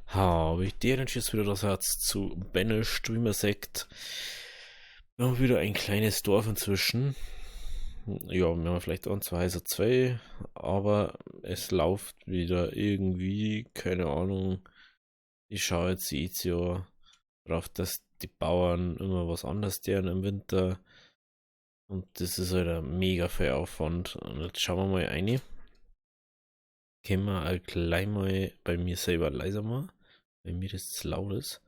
Habe ich dir denn jetzt wieder das Herz zu Banished, wie man sagt. Wir haben wieder ein kleines Dorf inzwischen. Ja, wir haben vielleicht ein, zwei, also zwei, aber es läuft wieder irgendwie, keine Ahnung. Ich schaue jetzt jedes Jahr drauf, dass die Bauern immer was anderes deren im Winter und das ist halt ein mega viel Aufwand. Und jetzt schauen wir mal rein. Können wir auch gleich mal bei mir selber leiser machen, weil mir das zu laut ist.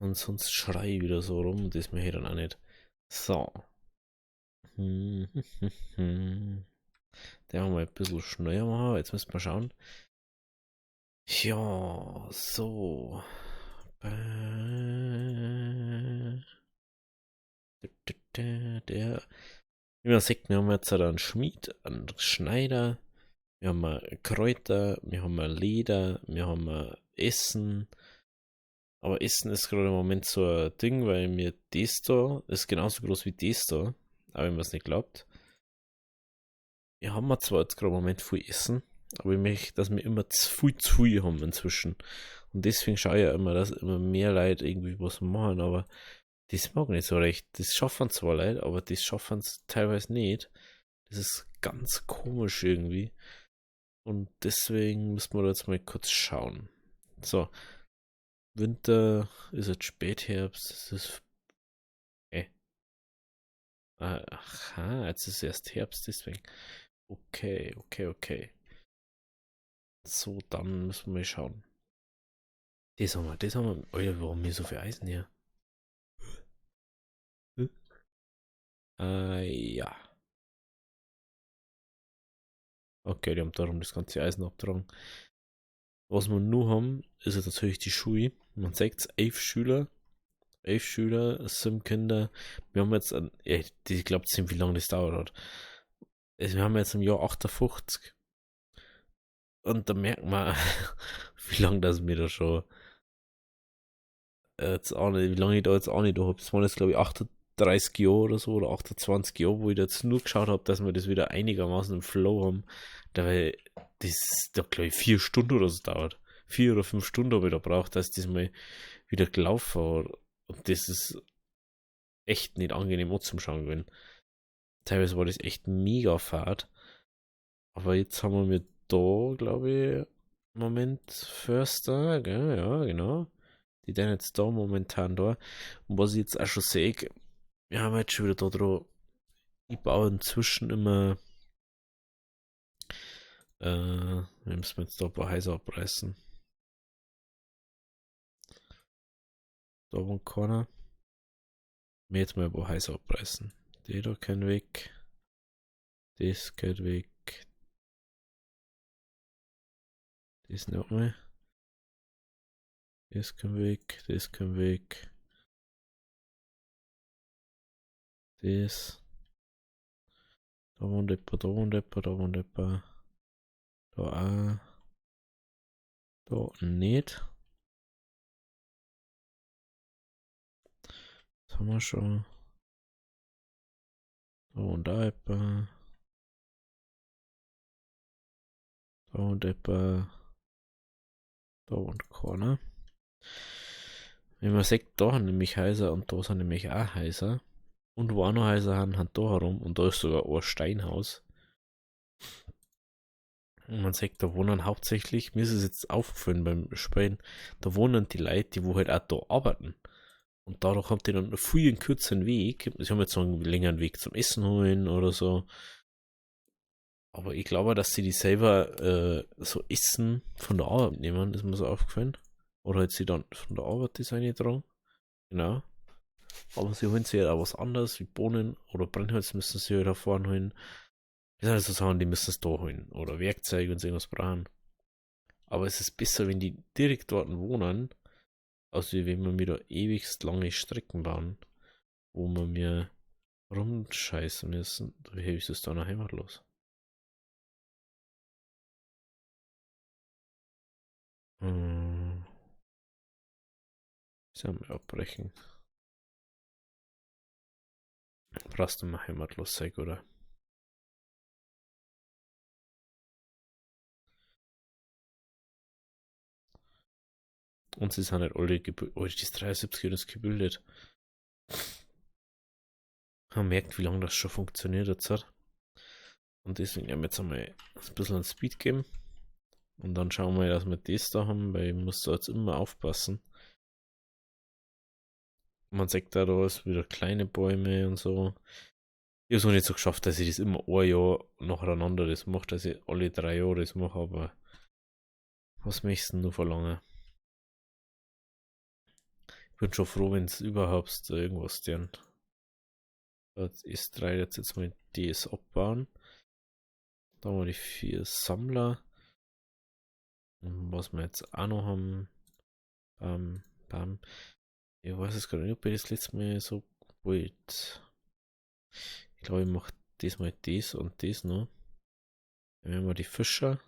Und sonst schrei ich wieder so rum, das möchte ich dann auch nicht. So. Der haben wir ein bisschen schneller machen. Jetzt müssen wir schauen. Ja, so. Der. Wie man sieht, wir haben jetzt einen Schmied, einen Schneider, wir haben Kräuter, wir haben Leder, wir haben Essen. Aber Essen ist gerade im Moment so ein Ding, weil mir das da ist genauso groß wie das da. Aber wenn man es nicht glaubt. Wir haben zwar jetzt gerade im Moment viel Essen, aber ich möchte, dass wir immer zu viel haben inzwischen. Und deswegen schaue ich ja immer, dass immer mehr Leute irgendwie was machen, aber das mag nicht so recht. Das schaffen zwar Leute, aber das schaffen es teilweise nicht. Das ist ganz komisch irgendwie. Und deswegen müssen wir da jetzt mal kurz schauen. So, Winter ist jetzt Spätherbst, es ist. Aha, jetzt ist erst Herbst, deswegen. Okay, okay, okay. So, dann müssen wir mal schauen. Das haben wir. Alter, warum hier so viel Eisen hier? Hm? Ja. Okay, die haben darum das ganze Eisen abgetragen. Was wir nur haben, ist jetzt natürlich die Schule. Man sagt es, 11 Schüler. 11 Schüler, 7 Kinder. Wir haben jetzt, ich glaube, wie lange das dauert hat. Also wir haben jetzt im Jahr 58. Und da merkt man, wie lange das mir da schon jetzt auch nicht, wie lange ich da jetzt auch nicht da habe. Das waren jetzt, glaube ich, 38 Jahre oder so oder 28 Jahre, wo ich da jetzt nur geschaut habe, dass wir das wieder einigermaßen im Flow haben. Da weil das da, glaube ich, 4 Stunden oder so dauert. 4 oder 5 Stunden habe ich da braucht, dass das mal wieder gelaufen war. Und das ist echt nicht angenehm anzuschauen gewesen. Teilweise war das echt mega fad. Aber jetzt haben wir da, glaube ich, Moment Förster, gell? Ja, genau. Die sind jetzt da momentan da. Und was ich jetzt auch schon sehe, wir haben jetzt schon wieder da drauf. Ich baue inzwischen immer, wir müssen jetzt da ein paar Häuser abreißen. Da wohnt keiner. Wir jetzt mal ein paar Häuser abreißen. Die da können weg. Das geht weg. Das noch mal. Das kann weg. Das kann weg. Das. Da wohnt jemand, da wohnt jemand, da wohnt jemand. Da auch. Da nicht. Das haben wir schon. Da wohnt da jemand. Da wohnt jemand. Da wohnt keiner. Wenn man sieht, da haben nämlich Häuser und da sind nämlich auch Häuser. Und wo auch noch Häuser haben da herum. Und da ist sogar ein Steinhaus. Und man sagt, da wohnen hauptsächlich, mir ist es jetzt aufgefallen beim Spielen, da wohnen die Leute, die wo halt auch da arbeiten. Und dadurch haben die dann viel einen kürzeren Weg. Sie haben jetzt so einen längeren Weg zum Essen holen oder so. Aber ich glaube, dass sie die selber so Essen von der Arbeit nehmen, ist mir so aufgefallen. Oder hat sie dann von der Arbeit das eingetragen. Genau. Aber sie holen sich halt auch was anderes, wie Bohnen oder Brennholz müssen sie halt da vorne holen. Das sind also Sachen, die müssen es da holen. Oder Werkzeuge, wenn sie irgendwas brauchen. Aber es ist besser, wenn die direkt dort wohnen, als wenn wir mir da ewigst lange Strecken bauen, wo wir mir rumscheißen müssen. Wie ist es da noch heimatlos? Hm, sollen wir abbrechen? Brauchst du mal heimatlos sein, oder? Und sie sind halt alle gebildet. Oh, das 73 ist gebildet. Man merkt, wie lange das schon funktioniert jetzt hat. Und deswegen werden wir jetzt einmal ein bisschen an Speed geben. Und dann schauen wir, dass wir das da haben, weil ich muss da jetzt immer aufpassen. Man sagt da ist wieder kleine Bäume und so. Ich habe es noch nicht so geschafft, dass ich das immer ein Jahr nacheinander das mache, dass ich alle 3 Jahre das mache, aber was möchtest du denn nur verlangen? Ich bin schon froh, wenn es überhaupt irgendwas deren. Jetzt ist 3 jetzt mal das abbauen. Da haben wir die 4 Sammler. Und was wir jetzt auch noch haben. Bam. Ich weiß es gar nicht, ob ich das letzte Mal so wollte. Ich glaube, ich mache diesmal das und das noch. Dann haben wir die Fischer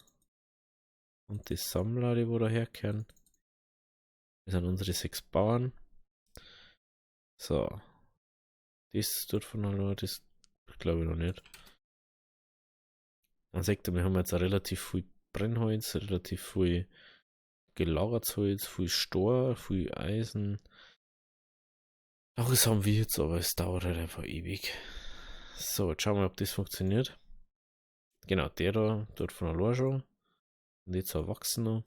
und die Sammler, die wo da herkehren. Das sind unsere 6 Bauern. So. Das tut von allein, das glaube ich noch nicht. Dann sagt er, wir haben jetzt relativ viel Brennholz, relativ viel gelagertes Holz, viel Stor, viel Eisen. Auch das haben wir jetzt, aber es dauert halt einfach ewig. So, jetzt schauen wir, ob das funktioniert. Genau, der da tut von allein schon. Und jetzt erwachsen noch.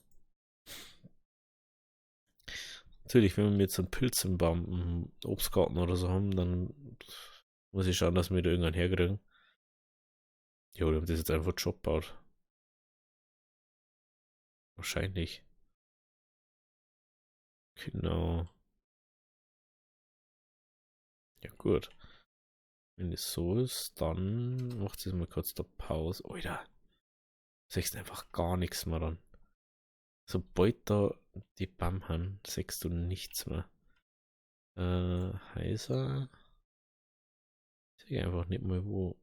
Natürlich, wenn wir jetzt einen Pilz im Baum, im Obstgarten oder so haben, dann muss ich schauen, dass wir da irgendwann herkriegen. Ja, die haben das jetzt einfach Job gebaut. Wahrscheinlich. Genau. Ja, gut. Wenn es so ist, dann macht es mal kurz der Pause. Alter, sagst einfach gar nichts mehr dann. Sobald da die Bam haben, sagst du nichts mehr. Heiser. Ich sag einfach nicht mal wo,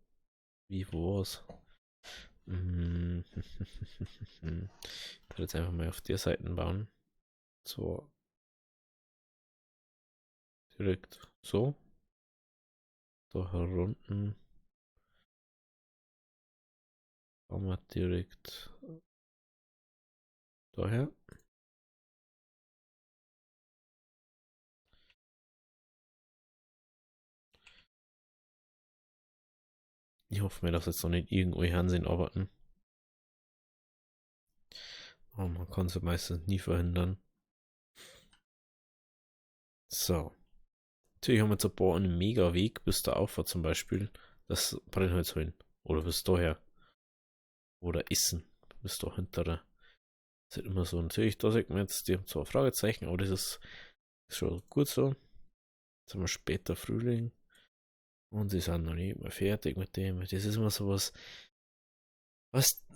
wie war's. Ich werde jetzt einfach mal auf der Seite bauen. So. Direkt so. Da herunten. Bauen wir direkt daher. Ich hoffe mir, dass jetzt noch nicht irgendwo Fernsehen arbeiten. Aber man kann es meistens nie verhindern. So. Natürlich haben wir jetzt ein paar einen mega Weg bis da Auffahrt zum Beispiel. Das Brennholz holen. Oder bis daher. Oder Essen. Bis da hinterher. Das ist halt immer so. Natürlich, da sieht man jetzt, die haben zwar Fragezeichen, aber das ist schon gut so. Jetzt haben wir später Frühling. Und sie sind noch nicht mehr fertig mit dem. Das ist immer sowas. Was?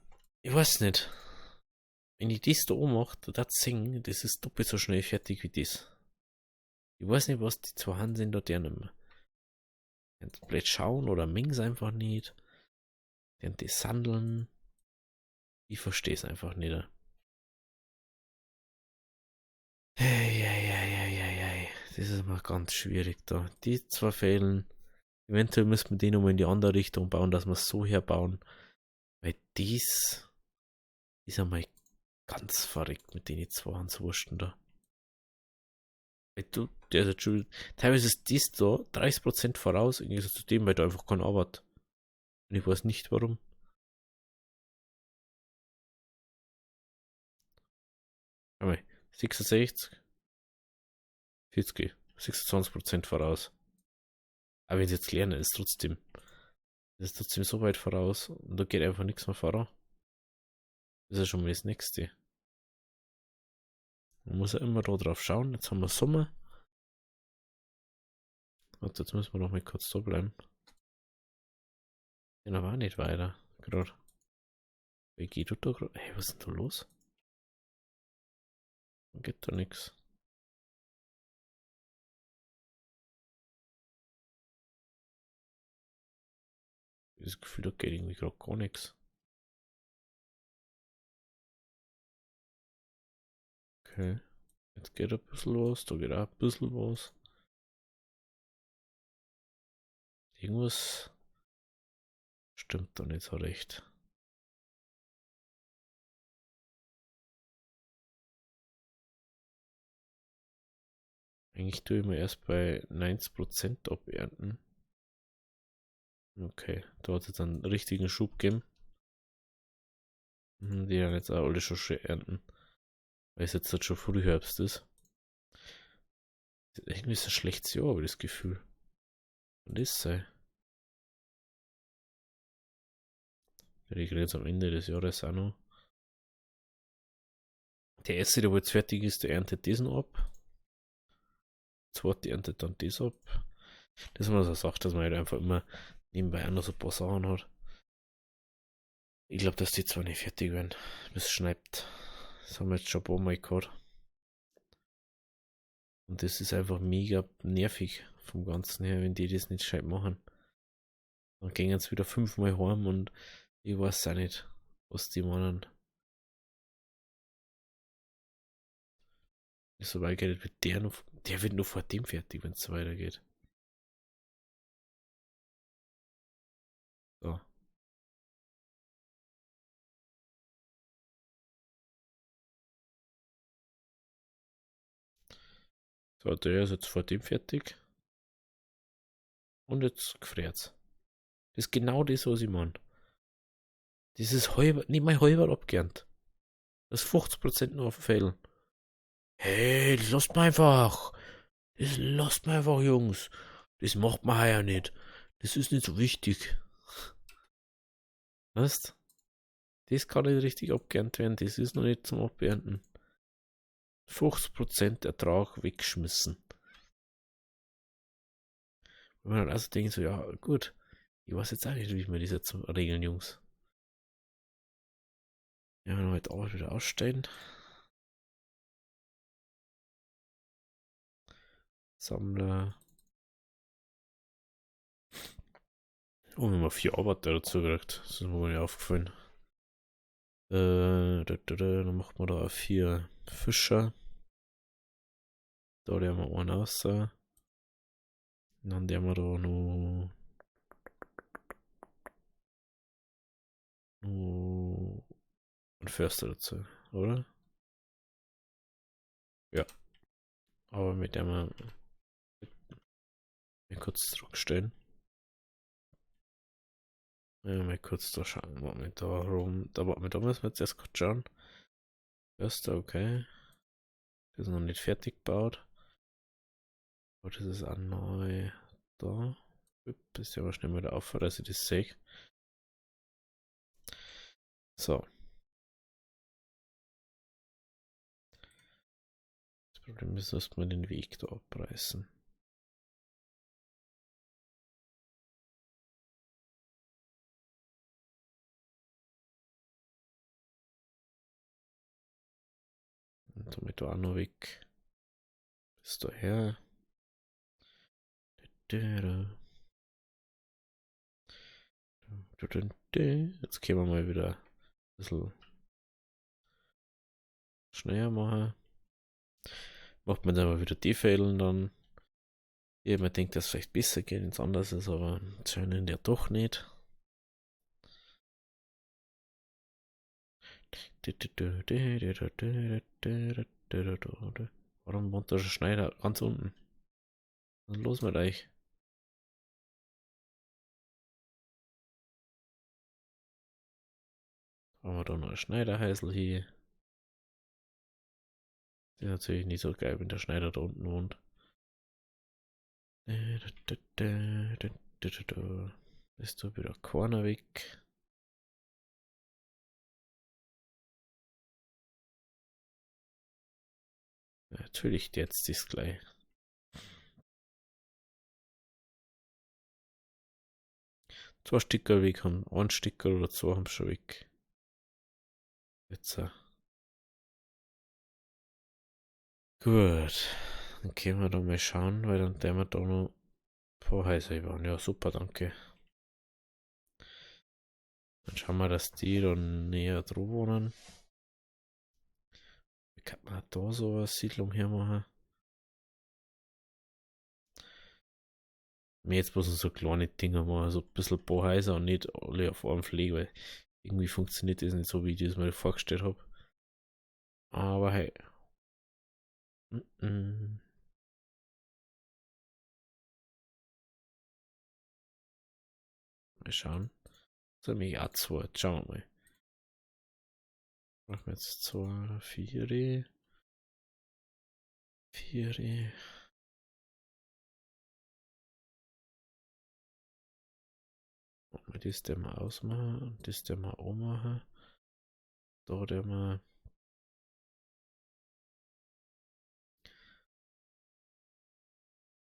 Ich weiß nicht. Wenn ich das da mache, das singen, das ist doppelt so schnell fertig wie das. Ich weiß nicht, was die zwei Hand sind da der nicht mehr. Die blöd schauen oder mengen einfach nicht. Die sandeln. Ich verstehe es einfach nicht. Hey. Das ist mal ganz schwierig da. Die zwei fehlen. Eventuell müssen wir die nochmal in die andere Richtung bauen, dass wir es so herbauen. Weil dies ist einmal ganz verrückt mit den zwei Hanswursten da. Weil du, der ist jetzt schon, teilweise ist dies da 30% voraus, im Gegensatz zu dem, weil da einfach keine Arbeit. Und ich weiß nicht warum. Einmal 66, 40, 26% voraus. Aber wenn sie jetzt lernen, ist trotzdem. Das ist trotzdem so weit voraus und da geht einfach nichts mehr voran. Das ist ja schon mal das nächste. Man muss ja immer da drauf schauen. Jetzt haben wir Sommer. Und jetzt müssen wir noch mal kurz da bleiben. Ja, war nicht weiter. Gerade. Wie geht du da gerade? Hey, was ist denn da los? Geht da nichts. Das Gefühl, da geht irgendwie gerade gar nichts. Okay. Jetzt geht ein bisschen was, da geht auch ein bisschen was. Irgendwas stimmt da nicht so recht. Eigentlich tue ich mir erst bei 90% abernten. Okay, da hat es einen richtigen Schub gegeben. Die dann jetzt auch alle schon schön ernten. Weil es jetzt halt schon Frühherbst ist. Irgendwie ist es ein schlechtes Jahr, habe ich das Gefühl. Und das sei. Ich rede jetzt am Ende des Jahres auch noch. Der erste, der wo jetzt fertig ist, der erntet diesen ab. Der zweite erntet dann das ab. Das ist immer so eine Sache, dass man halt einfach immer nebenbei auch noch so ein paar Sachen hat. Ich glaube, dass die zwar nicht fertig werden, bis es schneit. Das haben wir jetzt schon ein paar Mal gehabt. Und das ist einfach mega nervig vom Ganzen her, wenn die das nicht gescheit machen. Dann gehen sie wieder 5-mal heim und ich weiß auch nicht, was die meinen. So weitergeht, wird der wird nur vor dem fertig, wenn es so weitergeht. So. So, der ist jetzt vor dem fertig. Und jetzt gefriert's. Das ist genau das, was ich meine. Das ist halber, nicht mal halber abgeerntet. Das ist 50% nur auf Fällen. Hey, das lasst mal einfach. Das lasst mal einfach, Jungs. Das macht man ja nicht. Das ist nicht so wichtig. Weißt? Das kann nicht richtig abgeerntet werden. Das ist noch nicht zum Abernten. 50% Ertrag weggeschmissen. Wenn man dann also denkt, so, ja, gut. Ich weiß jetzt auch nicht, wie wir das jetzt regeln, Jungs. Ja, wenn wir heute auch wieder ausstellen. Sammler. Oh, wir haben 4 Arbeiter dazu gekriegt. Das ist mir gar nicht aufgefallen. Dann macht man da 4 Fischer. Da haben wir einen raus. Dann haben wir da noch einen Förster dazu, oder? Ja. Aber mit dem wir kurz zurückstellen. Ja, mal kurz da schauen. Warten wir da rum. Da müssen wir jetzt erst kurz schauen. Förster, okay. Das ist noch nicht fertig gebaut. Aber das ist auch neu. Da. Ist ja aber schnell wieder auf, dass ich das sehe. So. Das Problem ist, dass wir den Weg da abreißen. Und damit auch noch weg. Bis daher. Jetzt können wir mal wieder ein bisschen schneller machen. Macht man dann mal wieder die Fehlen dann. Ja, man denkt, dass es vielleicht besser geht, ins anders ist, aber anscheinend ja doch nicht. Warum wohnt da schon Schneider ganz unten? Was ist los mit euch? Haben wir da noch ein Schneiderhäusl hier? Das ist natürlich nicht so geil, wenn der Schneider da unten wohnt. Ist da wieder Corner weg? Ja, natürlich, jetzt ist gleich. Zwei Sticker weg haben, ein Sticker oder zwei haben schon weg. Jetzt. Gut. Dann können wir da mal schauen, weil dann werden wir da noch ein paar Häuser bauen. Ja, super, danke. Dann schauen wir, dass die dann näher dran wohnen. Wie kann man da so eine Siedlung hermachen? Mir jetzt bloß so kleine Dinger machen, so ein bisschen ein paar Häuser und nicht alle auf einem Fleck, weil irgendwie funktioniert das nicht so, wie ich das mir vorgestellt habe. Aber hey. schauen. Soll mich auch 2. Schauen wir mal. Machen wir jetzt 2, 4. 4. Machen wir das der mal ausmachen und das der mal auch machen. Da der mal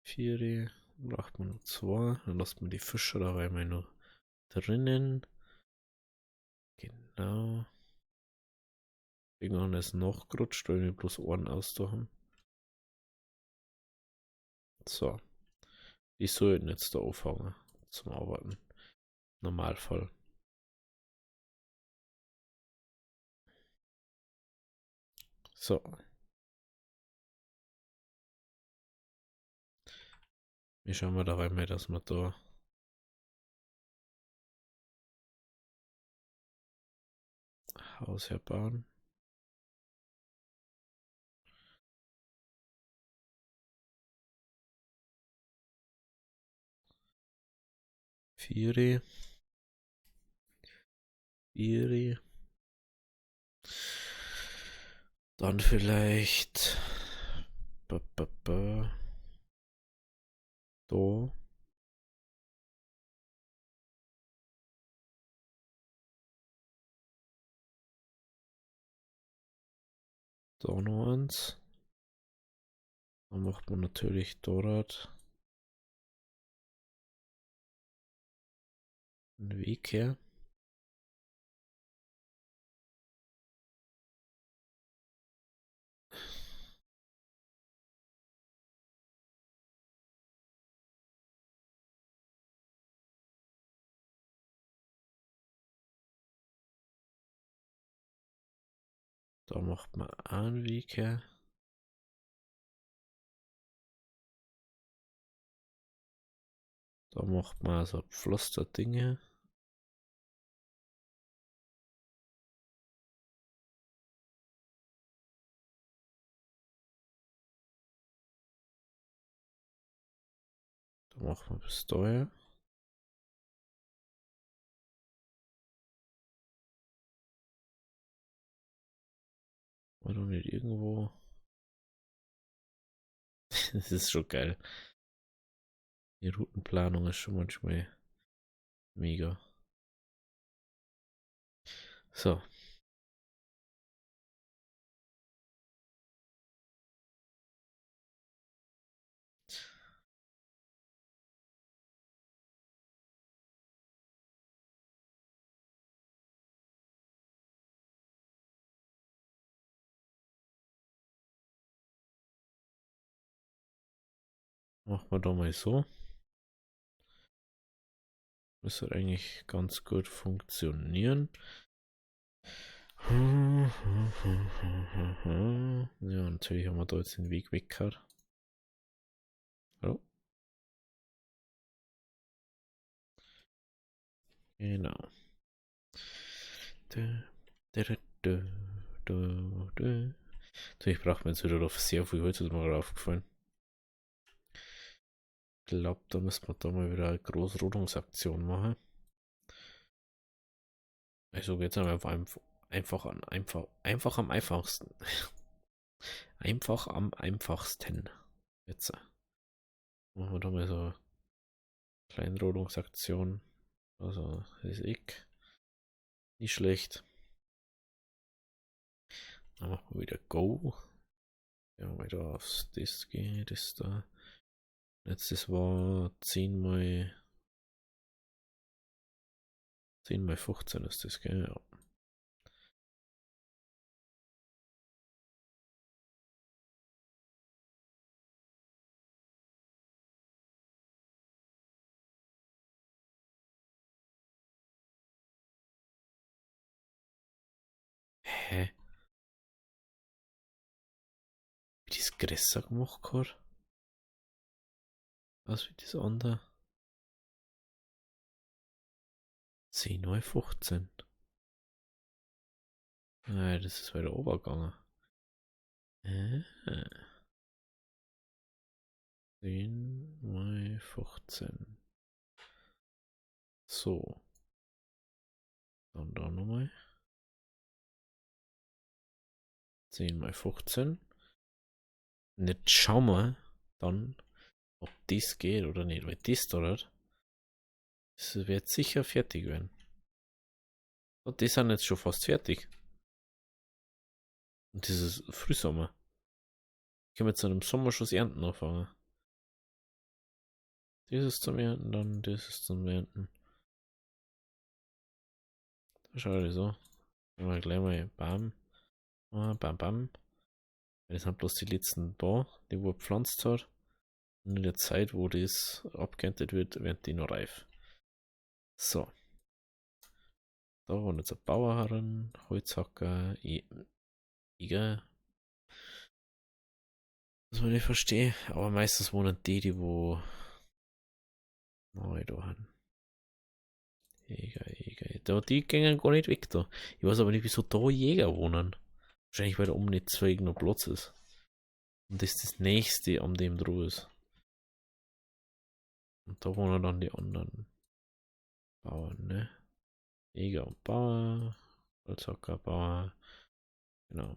4. Braucht man noch 2. Dann lässt man die Fische da einmal noch drinnen. Genau. Irgendwann ist noch gerutscht, weil wir bloß Ohren aus da haben. So. Die sollten jetzt da aufhängen zum Arbeiten. Normalfall. So. Wir schauen mal da rein, dass wir da Haus herbauen. Vieri. Dann vielleicht da. Da noch eins. Dann macht man natürlich dort einen Weg her. Da macht man einen Weg her. Da macht man so Pflasterdinge. Da macht man bis daher. War doch nicht irgendwo. Das ist schon geil. Die Routenplanung ist schon manchmal mega. So. Machen wir da mal so. Das wird eigentlich ganz gut funktionieren. Ja, natürlich haben wir da jetzt den Weg weggehört. Hallo? Genau. Natürlich braucht man jetzt wieder auf sehr viel Holz, ist mir gerade aufgefallen. Ich glaube, da müssen wir da mal wieder eine große Rodungsaktion machen. Also jetzt einfach am einfachsten. Einfach am einfachsten. Jetzt machen wir da mal so eine kleine Rodungsaktion. Also, das ist nicht schlecht. Dann machen wir wieder Go. Ja, wieder aufs das geht, das da. Letztes war 10 mal 15 ist das, gell? Ja. Hä? Wie das größer gemacht hat? Was wie das andere? 10 mal 15. Nein, das ist weiter obergegangen. 10 mal 15. So. Dann da nochmal. 10 mal 15. Und jetzt schauen wir dann, ob das geht oder nicht, weil das dauert. Das wird sicher fertig werden. Und die sind jetzt schon fast fertig. Und das ist Frühsommer. Ich kann jetzt im Sommer schon das Ernten anfangen. Das ist zum Ernten, dann das ist zum Ernten. Da schau ich so. Mal gleich mal bam. Bam, bam. Das sind bloß die letzten da, die wo gepflanzt hat. Und in der Zeit, wo das abgeerntet wird, werden die noch reif. So. Da waren jetzt ein Bauer heran, Holzhacker, Jäger. Was man nicht verstehe, aber meistens wohnen die wo neu da haben. Jäger, Jäger. Da, die gehen gar nicht weg da. Ich weiß aber nicht, wieso da Jäger wohnen. Wahrscheinlich, weil da um nicht Zweigen noch Platz ist. Und das ist das nächste, an dem dran ist. Und da wohnen dann die anderen Bauern, ne? Jäger und Bauer, Holzhacker, Bauer. Genau.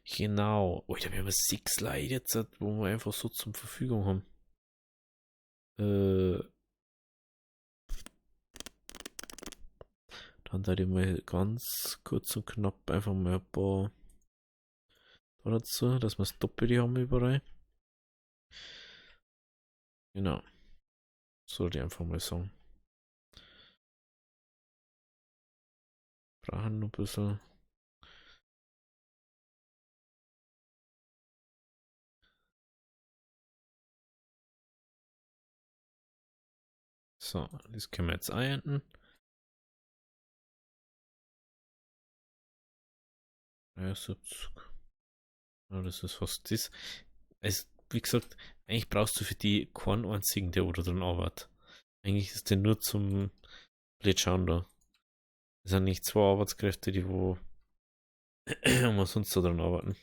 Genau. Oh, wir haben 6 Leute jetzt, wo wir einfach so zur Verfügung haben. Dann da ich mal ganz kurz und knapp einfach mal ein paar da dazu, dass wir das Doppelte haben überall. Genau. Sollte ich einfach mal sagen. Brauchen noch ein bisschen. So, das können wir jetzt einenden. 73. Ja, das ist fast das. Also, wie gesagt, eigentlich brauchst du für die keinen einzigen, der oder drin arbeitet. Eigentlich ist der nur zum Blödschauen da. Das sind nicht zwei Arbeitskräfte, die wo umsonst da dran arbeiten.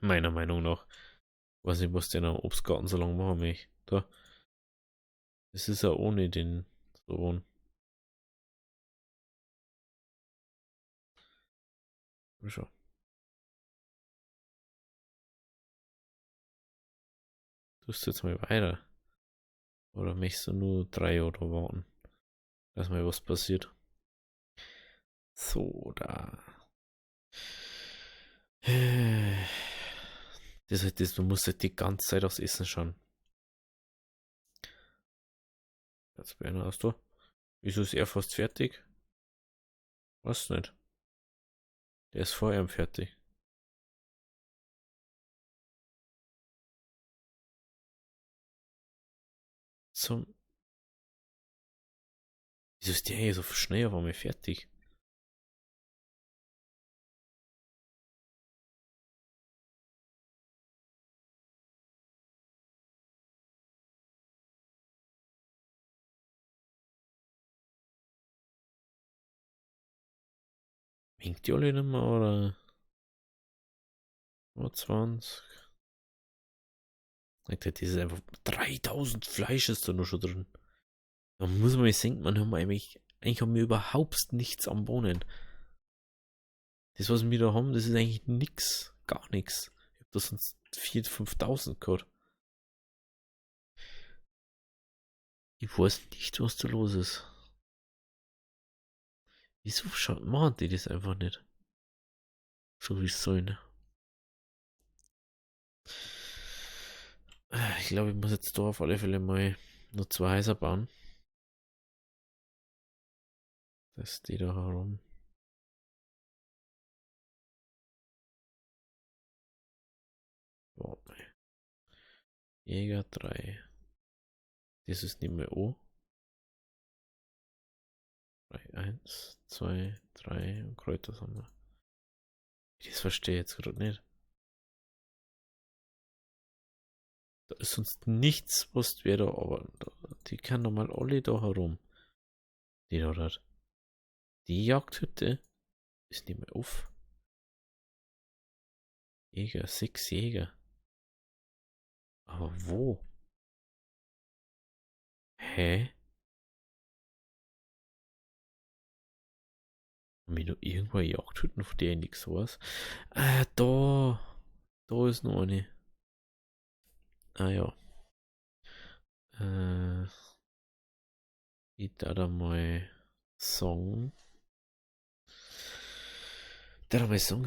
Meiner Meinung nach. Weiß nicht, was der in einem Obstgarten so lange machen möchte. Da. Das ist ja ohne den Sohn. Schau. Tust du jetzt mal weiter? Oder möchtest du nur 3 oder warten? Lass mal was passiert. So, da. Das ist halt das, man muss halt die ganze Zeit aufs Essen schauen. Jetzt Berner hast du. Wieso ist er fast fertig? Was nicht? Der ist vor ihm fertig. Zum. Wieso ist der hier so schnell auf einmal fertig? Winkt die alle nicht mehr oder? 20. Alter, das ist einfach 3000 Fleisch ist da nur schon drin. Da muss man mal denken, man haben eigentlich haben wir überhaupt nichts am Bohnen. Das, was wir da haben, das ist eigentlich nix. Gar nichts. Ich hab da sonst 4.000, 5.000 gehabt. Ich weiß nicht, was da los ist. Wieso machen die das einfach nicht? So wie es sollen. Ich glaube, ich muss jetzt da auf alle Fälle mal nur 2 Häuser bauen. Das ist die da herum. Warte mal. Jäger 3. Das ist nicht mehr O. 3, 1, 2, 3 und Kräuter haben wir. Das verstehe ich jetzt gerade nicht. Da ist sonst nichts, was wir da, aber die kann doch mal alle da herum. Die da hat. Die Jagdhütte ist nicht mehr auf. Jäger, 6 Jäger. Aber wo? Hä? Haben wir noch irgendwo Jagdhütten, von denen nichts sowas? Da. Da ist noch eine. Ah ja. Ich da mal Song. Song.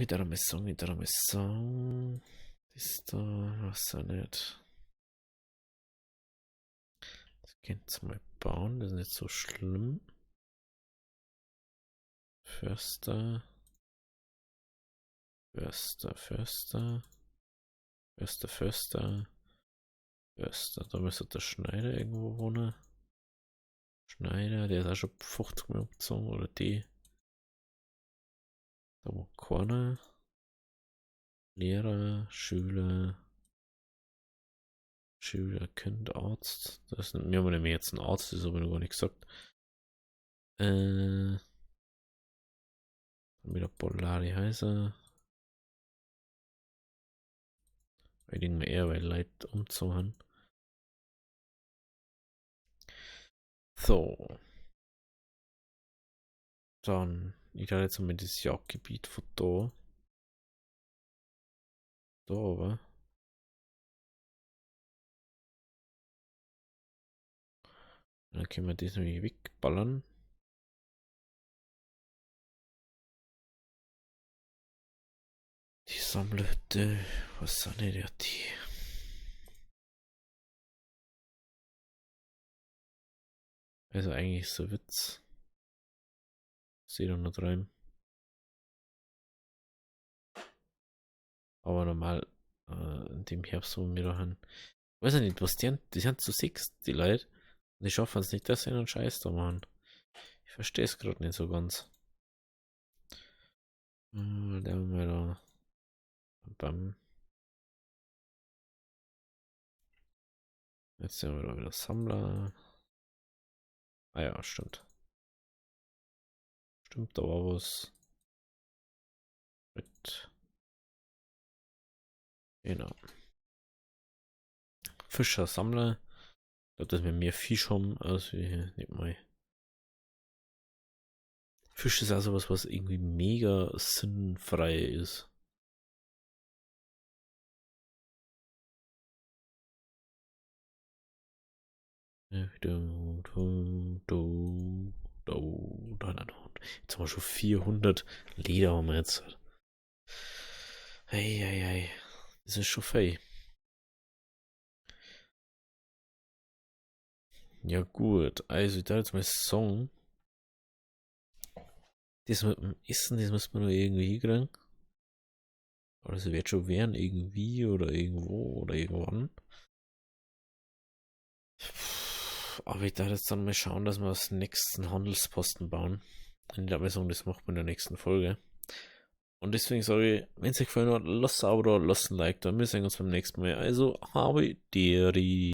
Das da, was auch nicht. Das könnt ihr mal bauen, das ist nicht so schlimm. Förster. Da müsste der Schneider irgendwo wohnen. Schneider, der ist auch schon 50 Minuten gezogen, oder die. Da war keiner. Lehrer, Schüler, Kind, Arzt. Wir haben nämlich jetzt einen Arzt, das habe ich noch gar nicht gesagt. Wieder Polari heißer. Ich denke mir eher, weil Leute umzuhauen. So. Dann, ich da jetzt mal das Jagdgebiet von da. Da, aber. Dann können wir das nämlich wegballern. Die Sammlehütte, was sind denn die? Also eigentlich so Witz. Sehe doch nicht rein. Aber normal, in dem Herbst, wo wir da haben. Weiß ich nicht, was die sind zu sechs, die Leute. Und die schaffen es nicht, dass sie einen Scheiß da machen. Ich verstehe es gerade nicht so ganz. Der haben wir da. Bam. Jetzt sind wir da wieder Sammler. Ah ja, stimmt. Stimmt, da war was. Mit. Genau. Fischer, Sammler. Ich glaube, dass wir mehr Fisch haben, als wir nicht mal. Fisch ist also was irgendwie mega sinnfrei ist. Jetzt haben wir schon 400 Leder haben wir jetzt. Hey. Das ist schon fei. Ja gut, also ich da jetzt mal Song. Das mit dem Essen, das muss man noch irgendwie hinkriegen. Oder es wird schon werden, irgendwie oder irgendwo oder irgendwann. Aber ich darf jetzt dann mal schauen, dass wir das nächsten Handelsposten bauen. Und ich glaube, das macht man in der nächsten Folge. Und deswegen sage ich, wenn es euch gefallen hat, lasst ein Abo da, lasst ein Like da. Wir sehen uns beim nächsten Mal. Also, habe Deri.